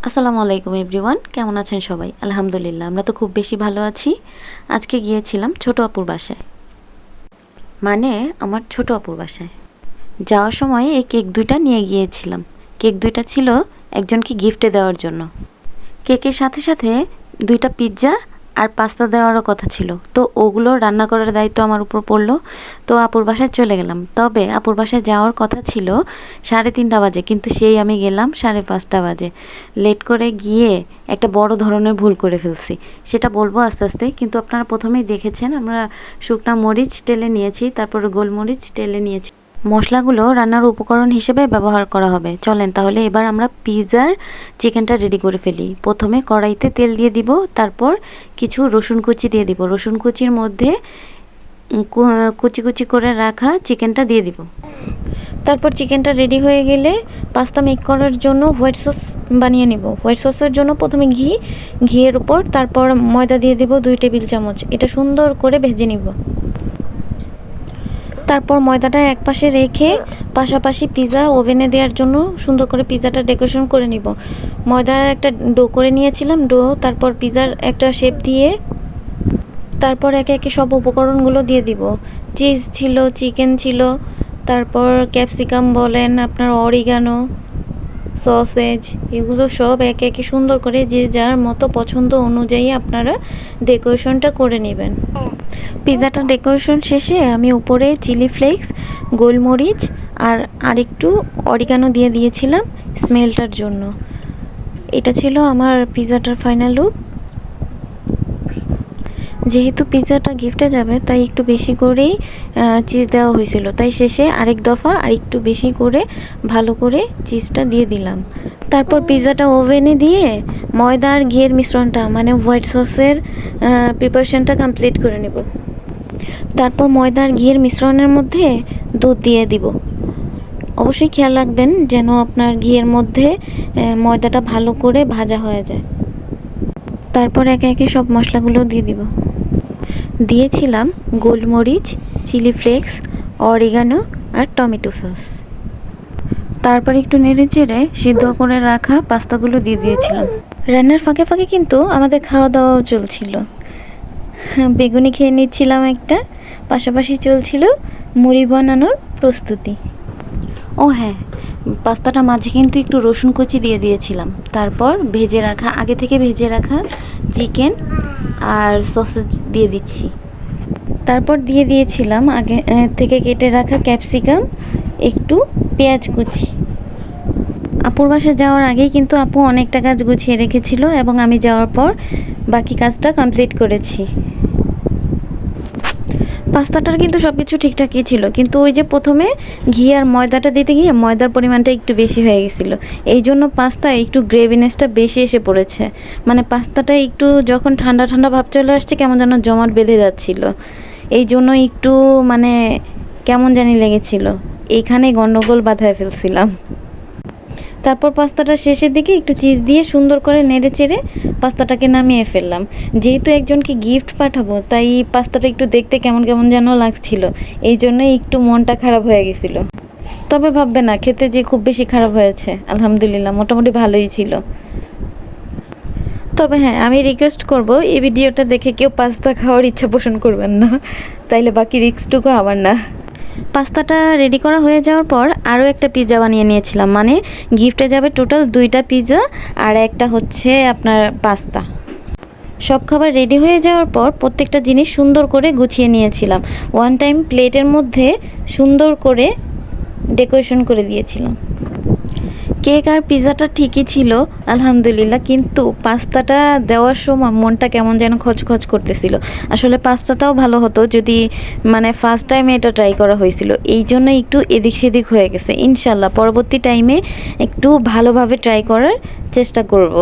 আসসালামু আলাইকুম এভরিওয়ান, কেমন আছেন সবাই? আলহামদুলিল্লাহ, আমরা তো খুব বেশি ভালো আছি। আজকে গিয়েছিলাম ছোট আপুর বাসায়, মানে আমার ছোট আপুর বাসায়। যাওয়ার সময় এই কেক দুইটা নিয়ে গিয়েছিলাম। কেক দুইটা ছিল একজনকে গিফটে দেওয়ার জন্য। কেকের সাথে সাথে দুইটা পিৎজা আর পাস্তা দেওয়ারও কথা ছিল, তো ওগুলো রান্না করার দায়িত্ব আমার উপর পড়লো। তো আপুর বাসায় চলে গেলাম। তবে আপুর বাসায় যাওয়ার কথা ছিল 3:30 বাজে, কিন্তু সেই আমি গেলাম 5:30 বাজে। লেট করে গিয়ে একটা বড় ধরনের ভুল করে ফেলছি, সেটা বলবো আস্তে আস্তে। কিন্তু আপনারা প্রথমেই দেখেছেন আমরা শুকনা মরিচ টেলে নিয়েছি, তারপরে গোলমরিচ টেলে নিয়েছি। মশলাগুলো রান্নার উপকরণ হিসেবে ব্যবহার করা হবে। চলেন তাহলে এবার আমরা পিৎজার চিকেনটা রেডি করে ফেলি। প্রথমে কড়াইতে তেল দিয়ে দিব, তারপর কিছু রসুন কুচি দিয়ে দিব। রসুন কুচির মধ্যে কুচি কুচি করে রাখা চিকেনটা দিয়ে দিব। তারপর চিকেনটা রেডি হয়ে গেলে পাস্তা মেক করার জন্য হোয়াইট সস বানিয়ে নিব। হোয়াইট সসের জন্য প্রথমে ঘিয়ের উপর তারপর ময়দা দিয়ে দিব 2 টেবিল চামচ। এটা সুন্দর করে ভেজে নিব। তারপর ময়দাটা একপাশে রেখে পাশাপাশি পিৎজা ওভেনে দেওয়ার জন্য সুন্দর করে পিৎজাটা ডেকোরেশন করে নিব। ময়দার একটা ডো করে নিয়েছিলাম, তারপর পিৎজার একটা শেপ দিয়ে তারপর একে একে সব উপকরণগুলো দিয়ে দিব। চিজ ছিল, চিকেন ছিল, তারপর ক্যাপসিকাম বলেন, আপনার অরিগানো, সসেজ, এগুলো সব একে একে সুন্দর করে যে যার মতো পছন্দ অনুযায়ী আপনারা ডেকোরেশনটা করে নেবেন। পিৎজাটা ডেকোরেশন শেষে আমি উপরে চিলি ফ্লেক্স, গোলমরিচ আর আরেকটু অরিগানো দিয়ে দিয়েছিলাম স্মেলটার জন্য। এটা ছিল আমার পিৎজাটার ফাইনাল লুক। যেহেতু পিৎজাটা গিফটে যাবে তাই একটু বেশি করেই চিজ দেওয়া হয়েছিল, তাই শেষে আরেক দফা আর একটু বেশি করে ভালো করে চিজটা দিয়ে দিলাম। তারপর পিৎজাটা ওভেনে দিয়ে ময়দা আর ঘিয়ের মিশ্রণটা মানে হোয়াইট সসের প্রিপারেশনটা কমপ্লিট করে নেব। তারপর ময়দা আর ঘিয়ের মিশ্রণের মধ্যে দুধ দিয়ে দিব। অবশ্যই খেয়াল রাখবেন যেন আপনার ঘিয়ের মধ্যে ময়দাটা ভালো করে ভাজা হয়ে যায়। তারপর একে একে সব মশলাগুলো দিয়ে দিব। দিয়েছিলাম গোলমরিচ, চিলি ফ্লেক্স, অরিগানো আর টমেটো সস। তারপর একটু নেড়ে চেড়ে সিদ্ধ করে রাখা পাস্তাগুলো দিয়ে দিয়েছিলাম। রান্নার ফাঁকে ফাঁকে কিন্তু আমাদের খাওয়া দাওয়াও চলছিল। বেগুনি খেয়ে নিচ্ছিলাম একটা, পাশাপাশি চলছিল মুড়ি বানানোর প্রস্তুতি। ও হ্যাঁ, পাস্তাটা মাঝে কিন্তু একটু রসুন কুচি দিয়ে দিয়েছিলাম। তারপর আগে থেকে ভেজে রাখা চিকেন আর সসেজ দিয়ে দিচ্ছি। তারপর দিয়ে দিয়েছিলাম আগে থেকে কেটে রাখা ক্যাপসিকাম, একটু পেঁয়াজ কুচি। আপুর বাসায় যাওয়ার আগেই কিন্তু আপু অনেকটা কাজ গুছিয়ে রেখেছিল এবং আমি যাওয়ার পর বাকি কাজটা কমপ্লিট করেছি। পাস্তাটার কিন্তু সব কিছু ঠিকঠাকই ছিল, কিন্তু ওই যে প্রথমে ঘি আর ময়দাটা দিতে গিয়ে ময়দার পরিমাণটা একটু বেশি হয়ে গেছিলো। এই জন্য পাস্তায় একটু গ্রেভিনেসটা বেশি এসে পড়েছে। মানে পাস্তাটা একটু যখন ঠান্ডা ঠান্ডা ভাব চলে আসছে কেমন যেন জমাট বেঁধে যাচ্ছিলো। এই জন্য একটু মানে কেমন জানি লেগেছিল, এইখানে গন্ডগোল বাঁধায় ফেলছিলাম। তারপর পাস্তাটা শেষের দিকে একটু চিজ দিয়ে সুন্দর করে নেড়ে চেড়ে পাস্তাটাকে নামিয়ে ফেললাম। যেহেতু একজনকে গিফট পাঠাবো তাই পাস্তাটা একটু দেখতে কেমন কেমন যেন লাগছিল, এই জন্যই একটু মনটা খারাপ হয়ে গেছিলো। তবে ভাববে না খেতে যে খুব বেশি খারাপ হয়েছে, আলহামদুলিল্লাহ মোটামুটি ভালোই ছিল। তবে হ্যাঁ, আমি রিকোয়েস্ট করব এই ভিডিওটা দেখে কেউ পাস্তা খাওয়ার ইচ্ছা পোষণ করবেন না, তাইলে বাকি রিস্কটুকু আমার না। পাস্তাটা রেডি করা হয়ে যাওয়ার পর আরও একটা পিৎজা বানিয়ে নিয়েছিলাম, মানে গিফটে যাবে টোটাল 2টা পিৎজা আর একটা হচ্ছে আপনার পাস্তা। সব খাবার রেডি হয়ে যাওয়ার পর প্রত্যেকটা জিনিস সুন্দর করে গুছিয়ে নিয়েছিলাম। ওয়ান টাইম প্লেটের মধ্যে সুন্দর করে ডেকোরেশন করে দিয়েছিলাম। কেক আর পিৎজাটা ঠিকই ছিল আলহামদুলিল্লাহ, কিন্তু পাস্তাটা দেওয়ার সময় মনটা কেমন যেন খচখচ করতেছিল। আসলে পাস্তাটাও ভালো হতো যদি মানে ফার্স্ট টাইমে এটা ট্রাই করা হয়েছিল, এই জন্য একটু এদিক সেদিক হয়ে গেছে। ইনশাল্লাহ পরবর্তী টাইমে একটু ভালোভাবে ট্রাই করার চেষ্টা করব।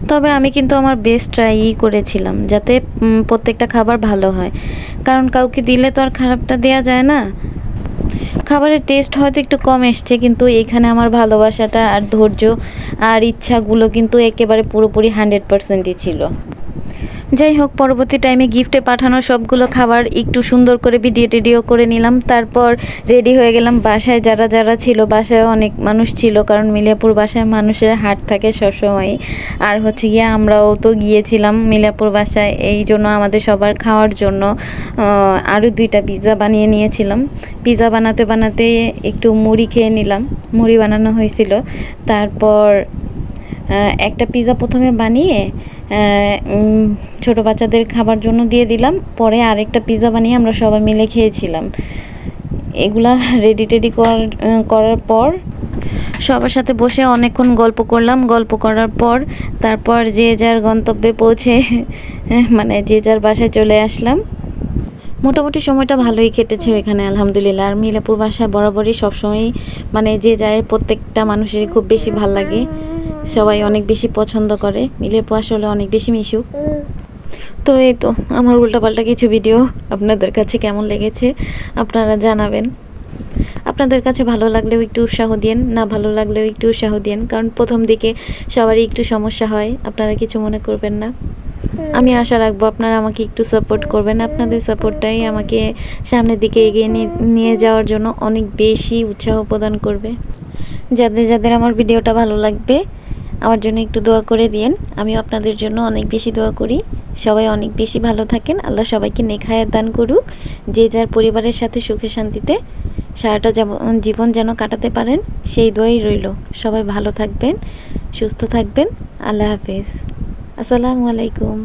তবে আমি কিন্তু আমার বেস্ট ট্রাই করেছিলাম যাতে প্রত্যেকটা খাবার ভালো হয়, কারণ কাউকে দিলে তো আর খারাপটা দেওয়া যায় না। খাবারের টেস্ট হয়তো একটু কম এসছে, কিন্তু এখানে আমার ভালোবাসাটা আর ধৈর্য আর ইচ্ছাগুলো কিন্তু একেবারে পুরোপুরি 100%ই ছিল। যাই হোক, পরবর্তী টাইমে গিফটে পাঠানো সবগুলো খাবার একটু সুন্দর করে ভিডিও টিডিও করে নিলাম। তারপর রেডি হয়ে গেলাম। বাসায় যারা যারা ছিল, বাসায় অনেক মানুষ ছিল, কারণ মিলিয়াপুর বাসায় মানুষের হাট থাকে সবসময়। আর হচ্ছে গিয়ে আমরাও তো গিয়েছিলাম মিলিয়াপুর বাসায়, এই জন্য আমাদের সবার খাওয়ার জন্য আরও 2টা পিৎজা বানিয়ে নিয়েছিলাম। পিৎজা বানাতে বানাতে একটু মুড়ি খেয়ে নিলাম, মুড়ি বানানো হয়েছিল। তারপর একটা পিৎজা প্রথমে বানিয়ে ছোট বাচ্চাদের খাবার জন্য দিয়ে দিলাম, পরে আরেকটা পিৎজা বানিয়ে আমরা সবাই মিলে খেয়েছিলাম। এগুলা রেডি টেডি করার পর সবার সাথে বসে অনেকক্ষণ গল্প করলাম। গল্প করার পর তারপর যে যার গন্তব্যে পৌঁছে মানে যে যার বাসায় চলে আসলাম। মোটামুটি সময়টা ভালোই কেটেছে ওইখানে, আলহামদুলিল্লাহ। আর মিলাপুর বাসায় বরাবরই সবসময়ই মানে যে যায় প্রত্যেকটা মানুষেরই খুব বেশি ভাল লাগে, সবাই অনেক বেশি পছন্দ করে। মিলাপুর আসলে অনেক বেশি মিশুক। তো এই তো আমার উল্টাপাল্টা কিছু ভিডিও আপনাদের কাছে কেমন লেগেছে আপনারা জানাবেন। আপনাদের কাছে ভালো লাগলেও একটু উৎসাহ দিন, না ভালো লাগলেও একটু উৎসাহ দিন, কারণ প্রথম দিকে সবারই একটু সমস্যা হয়, আপনারা কিছু মনে করবেন না। আমি আশা রাখবো আপনারা আমাকে একটু সাপোর্ট করবেন। আপনাদের সাপোর্টটাই আমাকে সামনের দিকে এগিয়ে নিয়ে যাওয়ার জন্য অনেক বেশি উৎসাহ প্রদান করবে। যাদের যাদের আমার ভিডিওটা ভালো লাগবে আমার জন্য একটু দোয়া করে দিন। আমিও আপনাদের জন্য অনেক বেশি দোয়া করি। সবাই অনেক বেশি ভালো থাকেন, আল্লাহ সবাইকে নেক হায়াত দান করুক। যে যার পরিবারের সাথে সুখে শান্তিতে সারাটা জীবন যেন কাটাতে পারেন, সেই দোয়াই রইল। সবাই ভালো থাকবেন, সুস্থ থাকবেন। আল্লাহ হাফেজ। আসসালামু আলাইকুম।